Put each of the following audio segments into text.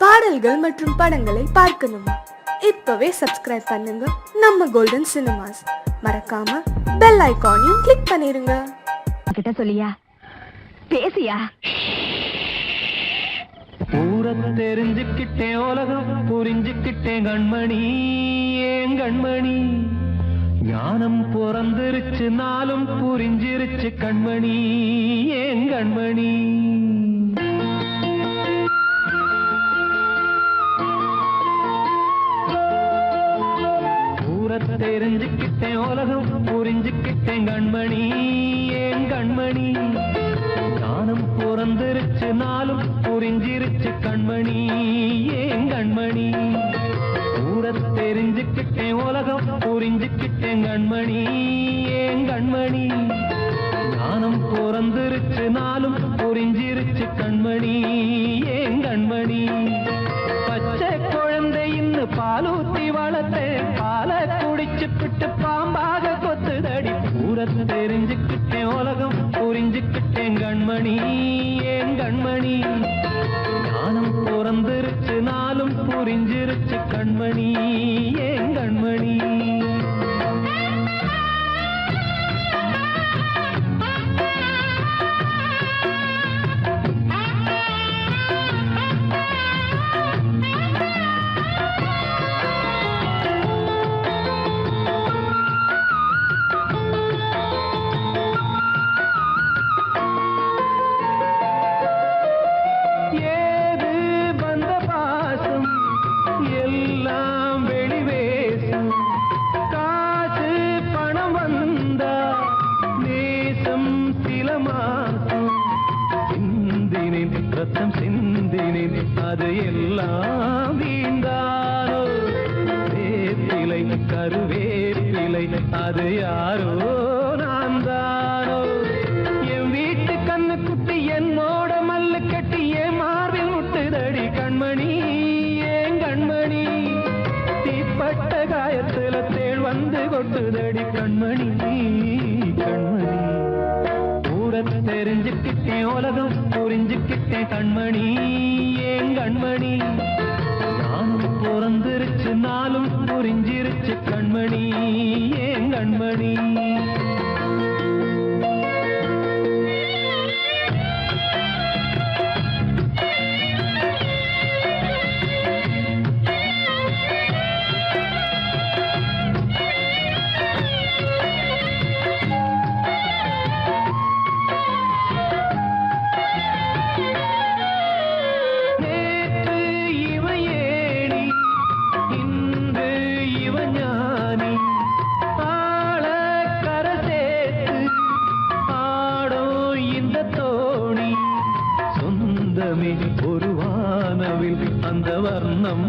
பாடல்கள் மற்றும் படங்களை பார்க்கணுமா? இப்பவே சப்ஸ்கிரைப் பண்ணுங்க நம்ம கோல்டன் சினிமாஸ். மறக்காம பெல் ஐகானையும் கிளிக் பண்ணிருங்க. கிட்ட சொல்லியா பேசியா? ஊரை தெரிஞ்சுக்கிட்டேன், உலகம் புரிஞ்சுக்கிட்டேன் கண்மணி, ஏன் கண்மணி. ஞானம் பிறந்திருச்சு, நாளும் புரிஞ்சிருச்சு கண்மணி, ஏன் கண்மணி. ஊரை தெரிஞ்சுக்கிட்டேன், உலகம் புரிஞ்சுக்கிட்டேன் கண்மணி, ஏன் கண்மணி. ஞானம் பிறந்திருச்சு, நாளும் புரிஞ்சிருச்சு கண்மணி, ஏன் கண்மணி. ஊரை தெரிஞ்சுக்கிட்டேன், உலகம் புரிஞ்சுக்கிட்டேன் கண்மணி, ஏன் கண்மணி. ஞானம் பிறந்திருச்சு, நாளும் புரிஞ்சிருச்சு கண்மணி, ஏன் கண்மணி. பச்சை குழந்தை இன்னும் பாலூத்தி வளர்த்தேன், பாலை குடிச்சு பிட்டு பாம்பாக கொத்துதடி. ஊரை தெரிஞ்சுக்கிட்டேன், உலகம் புரிஞ்சுக்கிட்டேன் கண்மணி, ஏன் கண்மணி. ஞானம் பிறந்திருச்சு, நாளும் புரிஞ்சிருச்சு கண்மணி, ஏன் கண்மணி. ரத்தம் சிந்தினேன், அது எல்லாம் வீண்டாரோ. வேப்பிலை கருவேப்பிலை, அது யாரோ நான் தானோ. என் வீட்டு கண்ணு குட்டி என்னோட மல்லு கட்டி என் மார்பில் முட்டுதடி கண்மணி, ஏன் கண்மணி. தீப்பட்ட காயத்துல தேள் வந்து கொட்டுதடி கண்மணி, கண்மணி. தெரிஞ்சுக்கிட்டேன், உலகம் புரிஞ்சுக்கிட்டேன் கண்மணி, ஏன் கண்மணி. நானும் பிறந்திருச்சு, நாளும் புரிஞ்சிருச்சு கண்மணி, ஏன் கண்மணி. ஒரு வானவில் அந்த வர்ணம்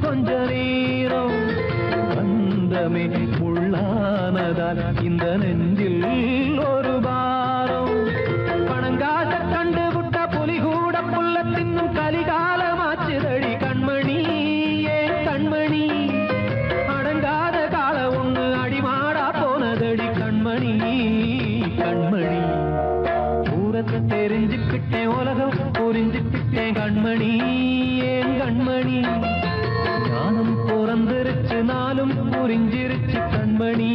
கொஞ்ச நேரம் வந்தமே முள்ளானதால் இந்த நெஞ்சில் ஒரு பாரம். பணங்காச கண்டு விட்ட புலி கூட புல்ல தின்னும் கலிகாலமாச்சுதடி கண்மணி, ஏன் கண்மணி. அடங்காத கால ஒண்ணு அடிமாடா போனதடி கண்மணி, கண்மணி. ஊரத்தை தெரிஞ்சுக்கிட்டேன், உலகம் புரிஞ்சுக்கிட்டேன் கண்மணி, ஏன் கண்மணி. ஞானம் பிறந்திருச்சு, நாளும் புரிஞ்சிருச்சு கண்மணி,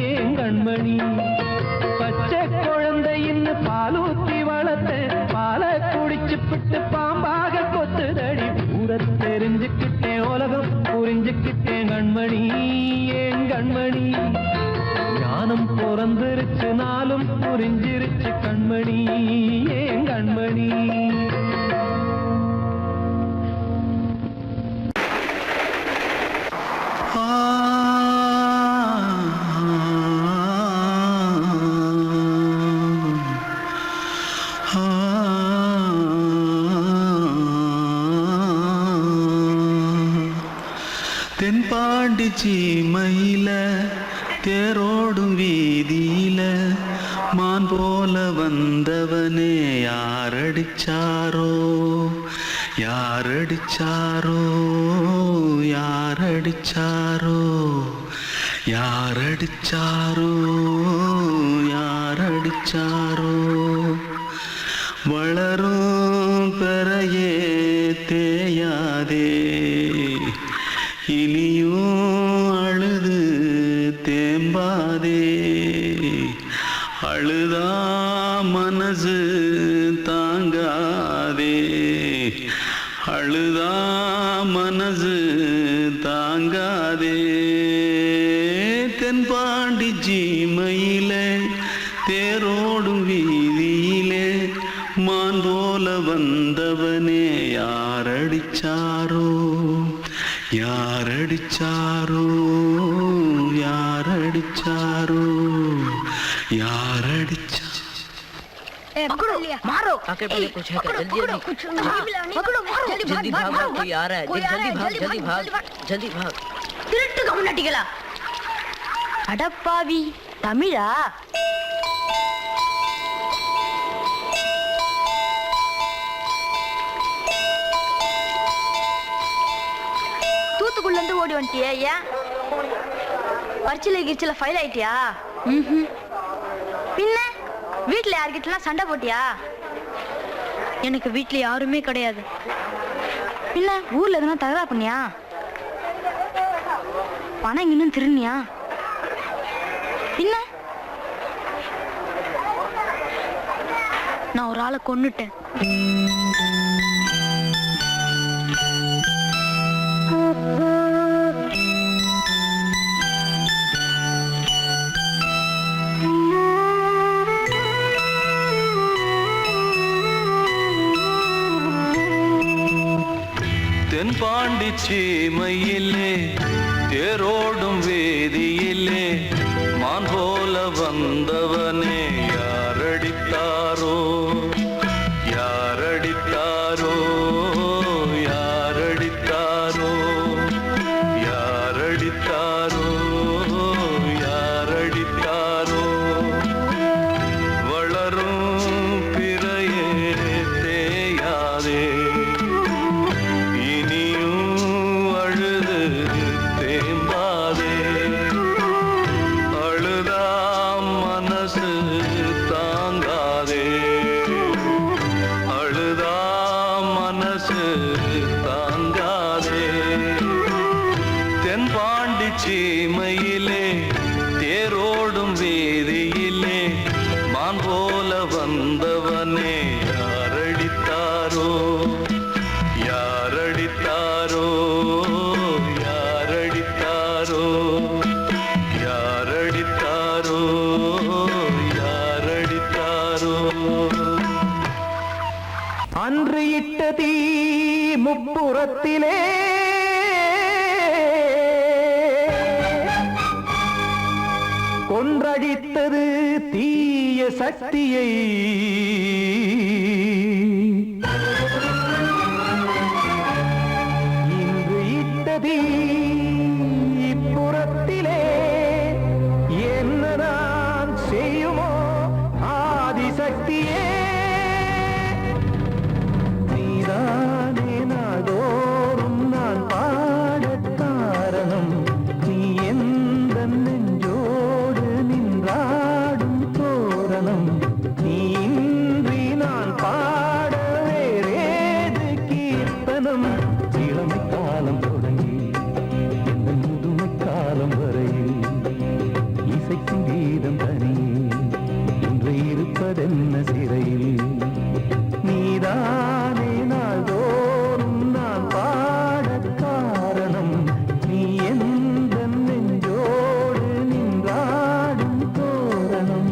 ஏன் கண்மணி. பச்சை குழந்தை இன்னும் பாலூத்தி வளர்த்தேன், பாலை குடிச்சு பிட்டு பாம்பாக கொத்துதடி. ஊரை தெரிஞ்சுக்கிட்டேன், உலகம் புரிஞ்சுக்கிட்டேன் கண்மணி, ஏன் கண்மணி. ஞானம் பிறந்திருச்சு, நாளும் புரிஞ்சிருச்சு கண்மணி, ஏன் கண்மணி. தென்பாண்டி சீமையில தேரோடும் வீதியில மான் போல வந்தவனே யாரடிச்சாரோ, யாரடிச்சாரோ, யாரடிச்சாரோ, யாரடிச்சாரோ, யாரடிச்சாரோ. வளரும் பெறையே தேயா தாங்காதே இனியும் அழுது தேம்பாதே அழுதா மனசு தாங்காதே அழுதா மனசு தாங்காதே தென்பாண்டி ஜீமையிலே தேரோடும் வீதியிலே மான் போல வந்தவனே யாரடிச்சாரோ யாரடிச்சாரோ யாரடிச்சாரோ யாரடிச்சா मारो आके पहले कुछ है क्या? जल्दी भाग भाग कोई आ रहा है जल्दी भाग जल्दी भाग திருட்டு கம்யூனிட்டிகளா அடப்பாவி தமிழா தூத்துக்குள்ள இருந்து ஓடி வந்துட்டியா? ஏன் பரிச்சையில கிரிச்சில ஃபைல் ஆயிட்டியா? பின்ன வீட்டுல யார்கிட்டலாம் சண்டை போட்டியா? எனக்கு வீட்டுல யாருமே கிடையாது. பின்ன ஊர்ல எதுனா தகராறு பண்ணியா? பணம் இன்னும் திருநியா? பின்ன நான் ஒரு ஆளை கொன்னுட்டேன். தென்பாண்டி சீமையிலே தேரோடும் வேதியிலே மான் போல வந்தவனே யாரடித்தாரோ யாரடித்தாரோ யாரடித்தாரோ யாரடித்தாரோ யாரடித்தாரோ வளரும் பிறையே தேயாதே தென்பாண்டி சீமையிலே தேரோடும் வேதியிலே மான் போல வந்தவனே யாரடித்தாரோ யாரடித்தாரோ யாரடித்தாரோ யாரடித்தாரோ யாரடித்தாரோ அன்று இட்ட தீ முப்புறத்திலே கொன்றடித்தது தீய சக்தியை இன்று இட்ட தீ இப்புறத்திலே என்ன நான் செய்யுமோ ஆதிசக்தியே நீதானே நாடோறும் நான் பாடக் காரணம் நீ எந்த நெஞ்சோடு நின்றாடும் தோரணம் நீ இன்றி நான் பாட வேறேது கீர்த்தனம் இளமை காலம் தொடங்கி எந்த முதுமை காலம் வரையில் இசைக்கும் கீதம் தனியே இன்று இருப்பதென்ன சிறையில் நீதானே நாள்தோறும் நான் பாடக் காரணம் நீ எந்த நெஞ்சோடு நின்றாடும் தோரணம்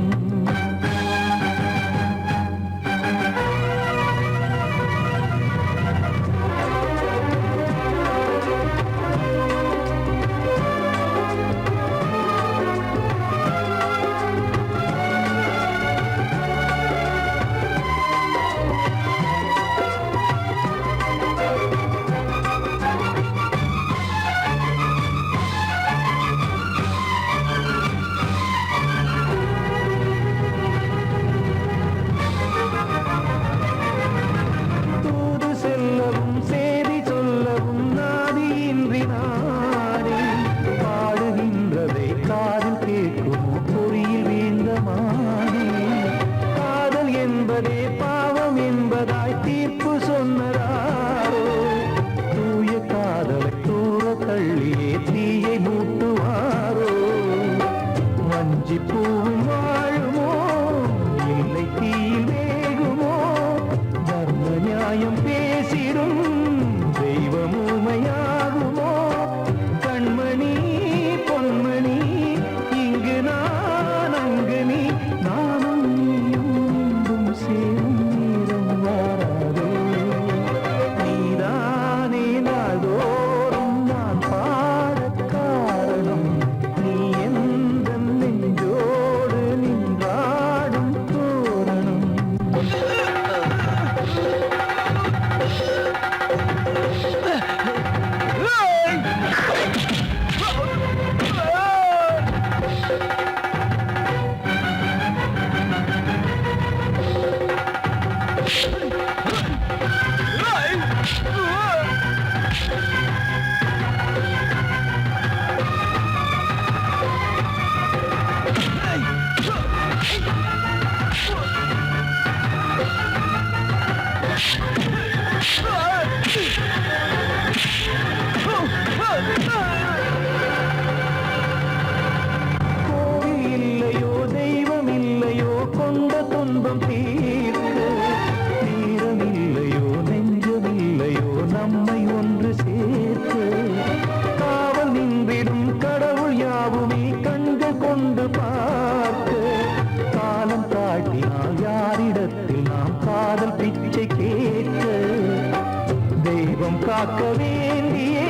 வேண்டியே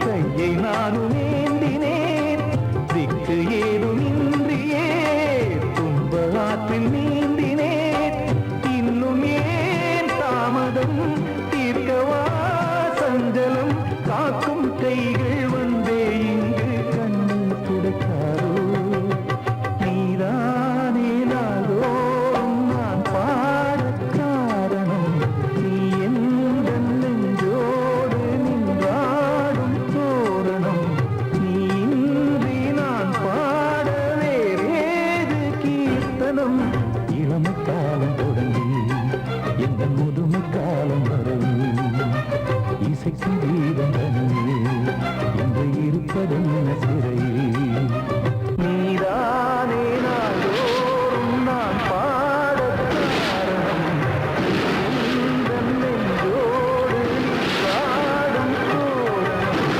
கையை நானும் ஏந்தினேன் திக்கு ஏதுமின்றியே துன்ப ஆற்றில் நீந்தினேன் இன்னும் ஏன் தாமதம் தீர்க்கவா சஞ்சலம் காக்கும் கைகள் வந்தே இங்கு கண்ணீர் துடைக்காரோ நீதானே நாள்தோறும் நான் பாடக் காரணம் நீ எந்த நெஞ்சோடு நின்றாடும் தோரணம் நீ இன்றி நான் பாட வேறேது கீர்த்தனம் இளமை காலம் தொடங்கி எந்த முதுமை காலம் வரையில் இசை சங்கீதம் தனியே இன்று இருப்பதென்ன சிறையில் நீதானே நாள்தோறும் நான் பாடக் காரணம் எந்த நெஞ்சோடு நின்றாடும் தோரணம்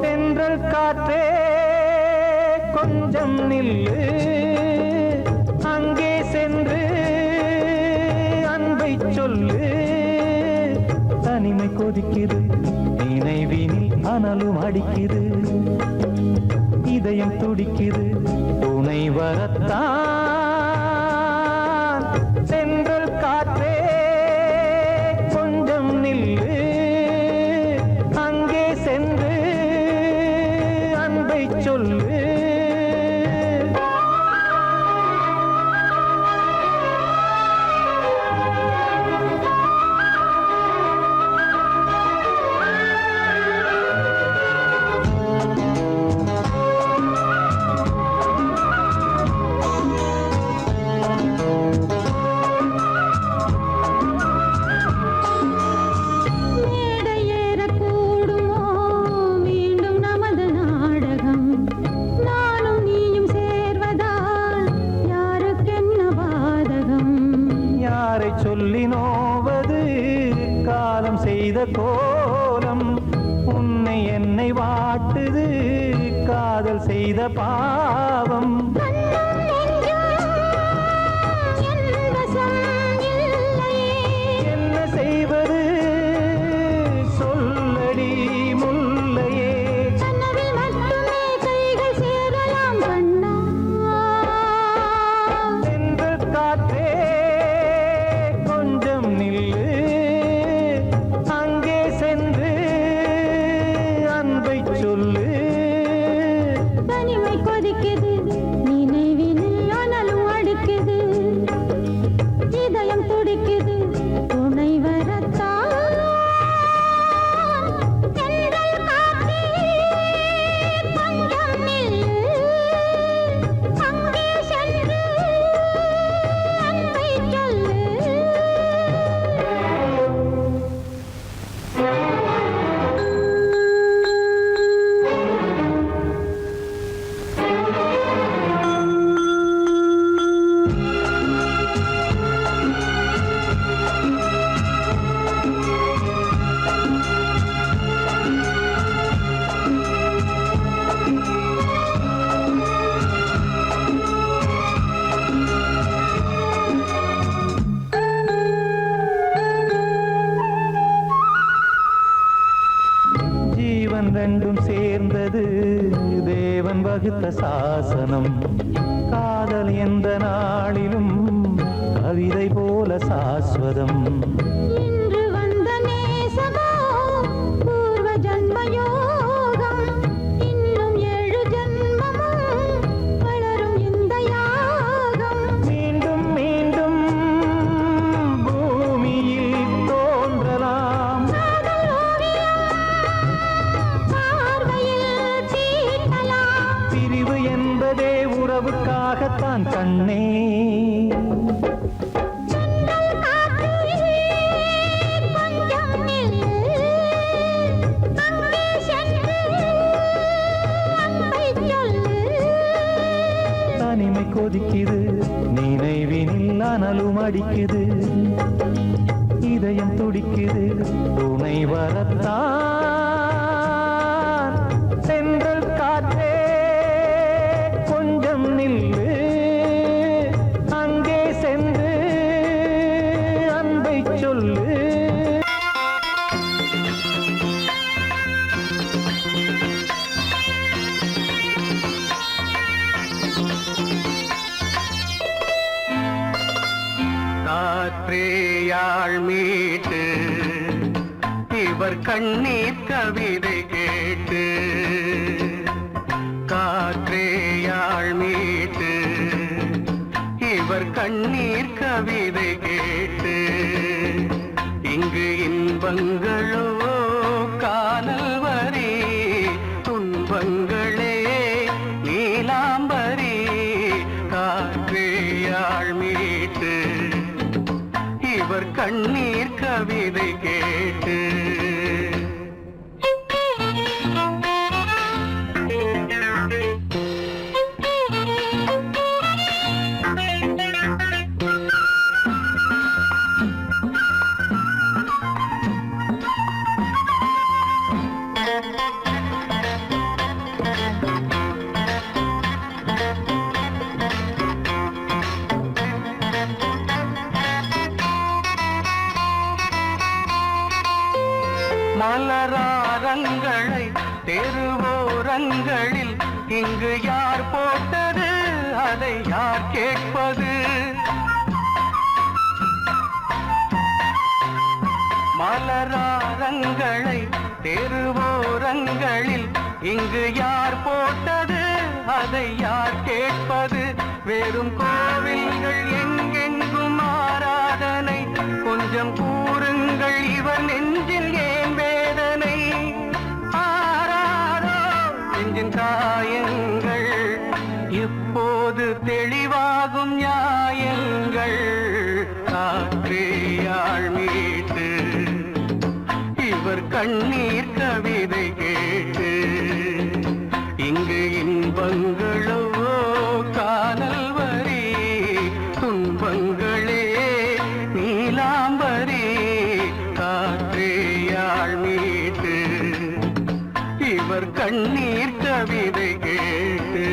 தென்றல் காற்றே கொஞ்சம் நில்லு அங்கே சென்று அன்பை சொல்லு தனிமை கொதிக்குது நினைவினில் அனலும் அடிக்குது இதயம் துடிக்குது துணை வரத்தான் தென்றல் காற்றே கொஞ்சம் நில்லு அங்கே சென்று அன்பை சொல்லு யாரை சொல்லி நோவது காலம் செய்த கோலம் உன்னை என்னை வாட்டுது காதல் செய்த பாவம் என்ன செய்வது சொல்லடி முல்லையே தென்றல் காற்றே கொஞ்சம் நில்லு அங்கே சென்று அன்பை சொல்லு தனிமை கொதிக்குது நினைவினில் அனலும் அடிக்குது இதயம் துடிக்குது துணை வரத்தான் தென்றல் காற்றே கொஞ்சம் நில்லு அங்கே சென்று அன்பை சொல்லு ஜீவன் ரெண்டும் சேர்ந்தது தேவன் வகுத்த சாசனம் காதல் எந்த நாளிலும் கவிதை போல சாஸ்வதம் இன்று வந்த நேசமோ பூர்வ ஜன்ம யோகம் இன்னும் 7 ஜன்மமும் வளரும் இந்த யாகம் மீண்டும் மீண்டும் பூமியில் அடிக்குது, இதயம் துடிக்குது, துணை வரத்தான். சென்றல் காற்றே கொஞ்சம் நில்லு, அங்கே சென்று அன்பை சொல்லு. காற்றேயாள் மீட்டு இவர் கண்ணீர் கவிதை கேட்டு, காற்றேயாள் மீட்டு இவர் கண்ணீர் கவிதை கேட்டு, இங்கு இன்பங்களோ காணல் வரி, துன்பங்களே நீலாம்பரி. காற்றேயாள் மீட்டு இவர் கண்ணீர் கவிதை கேட்டு. மலராரங்களை தெருவோரங்களில் இங்கு யார் போட்டது, அதை யார் கேட்பது? மலராரங்களை தெருவோரங்களில் இங்கு யார் போட்டது, அதை யார் கேட்பது? வெறும் கோவில்கள் எங்கெங்கும் ஆராதனை, கொஞ்சம் கூறுங்கள் இவர் நெஞ்சில் ஏன் வேதனை? ஆராரோ நெஞ்சின் காயங்கள், இப்போது தெளிவாகும் நியாயங்கள். காற்றேயாள் மீட்டு இவர் கண்ணீர் கவிதை கேட்டு, இங்கு இன்பங்களோ காணல் வரி, துன்பங்களே நீலாம்பரி. காற்றேயாள் மீட்டு இவர் கண்ணீர் கவிதை கேட்டு.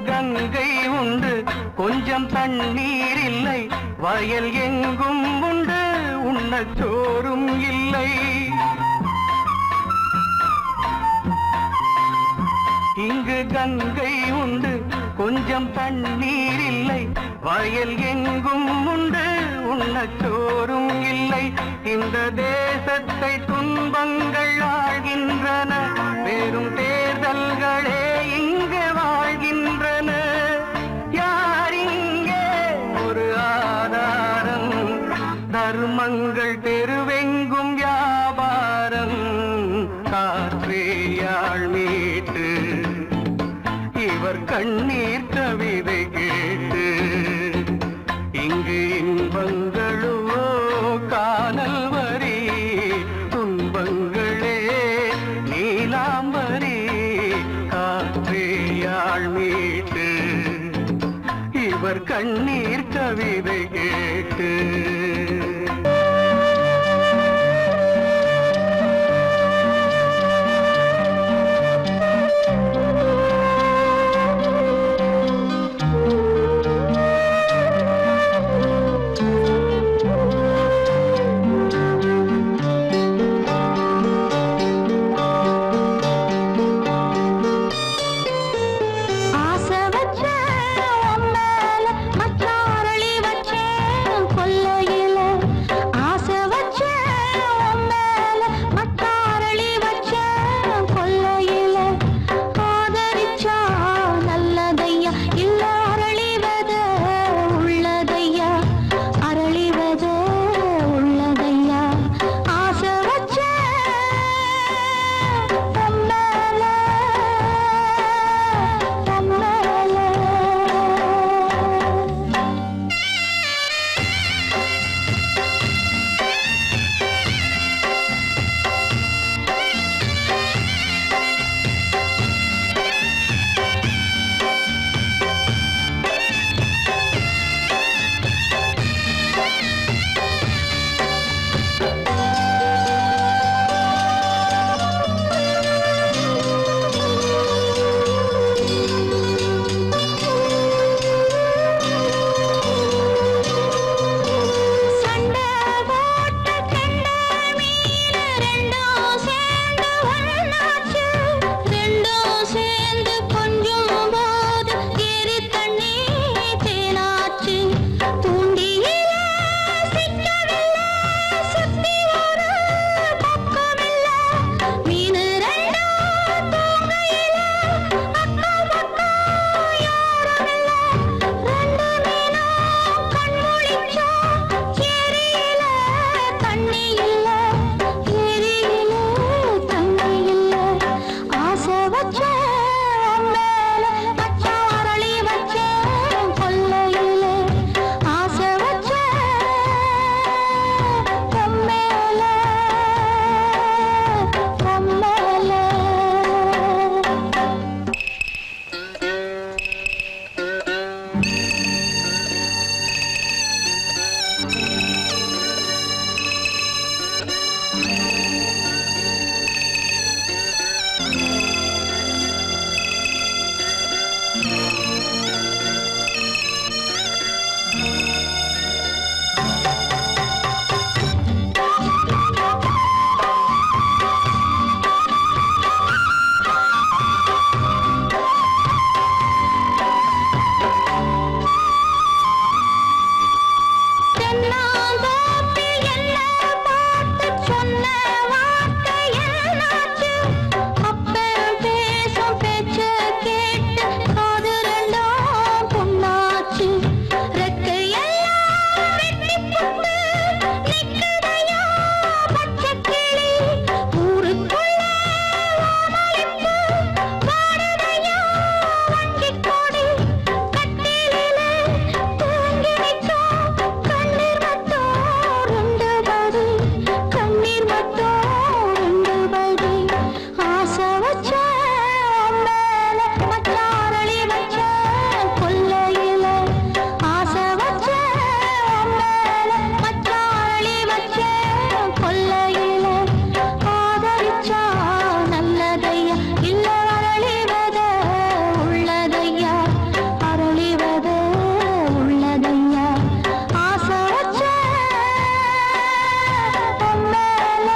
கங்கை உண்டு, கொஞ்சம் தண்ணீர் இல்லை, வயல் எங்கும் உண்டு, உண்ணச் சோறும் இல்லை. இங்கு கங்கை உண்டு, கொஞ்சம் தண்ணீர் இல்லை, வயல் எங்கும் உண்டு, உண்ணச் சோறும் இல்லை. இந்த தேசத்தை துன்பங்கள் ஆழ்கின்றன, வெறும் தேர்தல்களே இங்கு வாழ்கின்றன. யார் இங்கே ஒரு ஆதாரம்? தர்மங்கள் தெருவெங்கும் வியாபாரம். காற்றேயாள் மீட்டு இவர் கண்ணீர் கவிதை கேட்டு, இங்கு இன்பங்களோ காணல் வரி, துன்பங்களே நீலாம்பரி. காற்றேயாள் மீட்டு இவர் கண்ணீர் கவிதை கேட்டு. தோப்பில் என்ன பார்த்து சொன்ன வார்த்தை என்னாச்சு? அப்பன் பேசும் பேச்சு கேட்டு காது ரெண்டும் புண்ணாச்சு. ரெக்கையெல்லாம் வெட்டி புட்டு நிக்குதையா பச்சைக்கிளி. ஊருக்குள்ள வானளிப்பு வாடுதையா வஞ்சிக் கொடி. கட்டிலிலே தூங்கி நிற்கும் கண்ணீர் மட்டும் ரெண்டு படி. கண்ணீர் மட்டும் ரெண்டு படி. ஆசை வச்ச மேல மச்சாரளி வச்ச கொல்லையில. ஆசை வச்ச மேல மச்சாரளி வச்ச கொல்லையில. ஆதரிச்சா நல்லதையா இல்ல அரளிவத உள்ளதையா. அரளிவத உள்ளதையா. ஆசை வச்ச மேல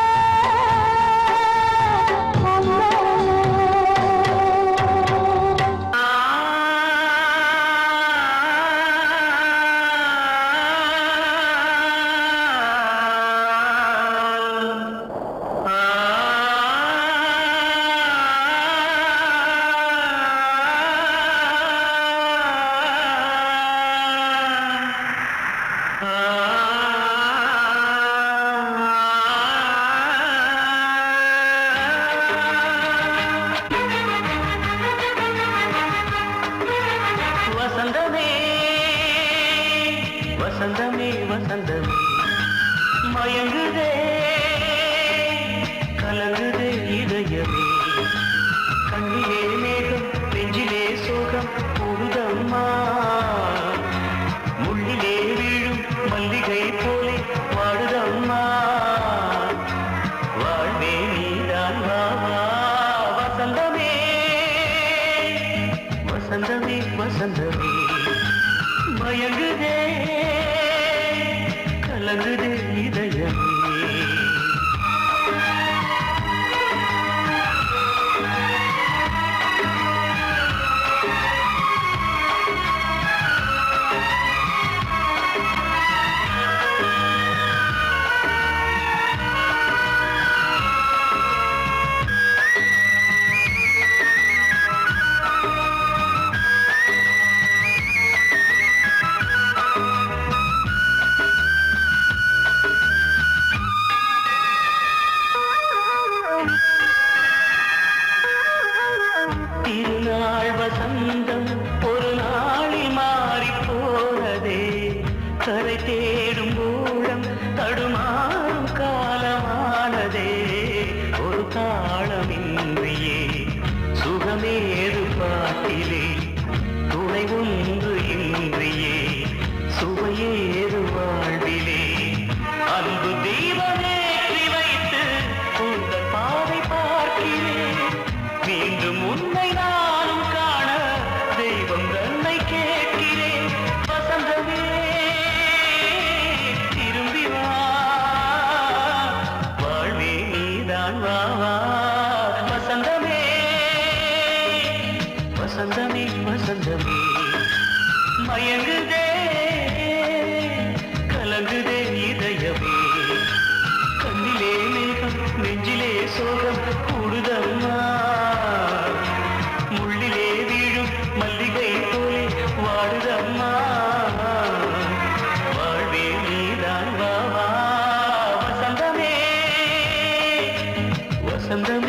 வசந்தமே வசந்தமே வசந்தமே மயங்குதே கலங்குதே இதயமே. கண்ணிலே மேகம் நெஞ்சிலே சோகம் கூடுதம்மா. முள்ளிலே வீழும் மல்லிகை போலே வாடுதம்மா. வாழ்வே நீதான் வா வா. வசந்தமே வசந்தமே வசந்தமே மயங்குதே கலங்குதே இதயமே. திருநாள் வசந்தம் ஒரு நாளில் மாறி போனதே. கரை தேடும் ஊழம் தடுமாறும் காலமானதே. ஒரு தாளமின்றியே சுகமேது பாட்டிலே. துணை ஒன்று இன்றியே சுவையேது வாழ்விலே. அன்பு தீபமேற்றி வைத்து உங்கள் பாதை பார்க்கிறேன். மீண்டும் உன்னை நானும் காண தெய்வம் தன்னை கேட்கிறேன். வசந்தமே திரும்பி வா. வாழ்வே நீதான் வா வா. வசந்தமே வசந்தமே வசந்தமே மயங்குதே கலங்குதே இதயமே. கண்ணிலே மேகம் நெஞ்சிலே சோகம் கூடுதம்மா. முள்ளிலே வீழும் மல்லிகை போலே வாடுதம்மா. வாழ்வே நீதான் வா வா. வசந்தமே வசந்தமே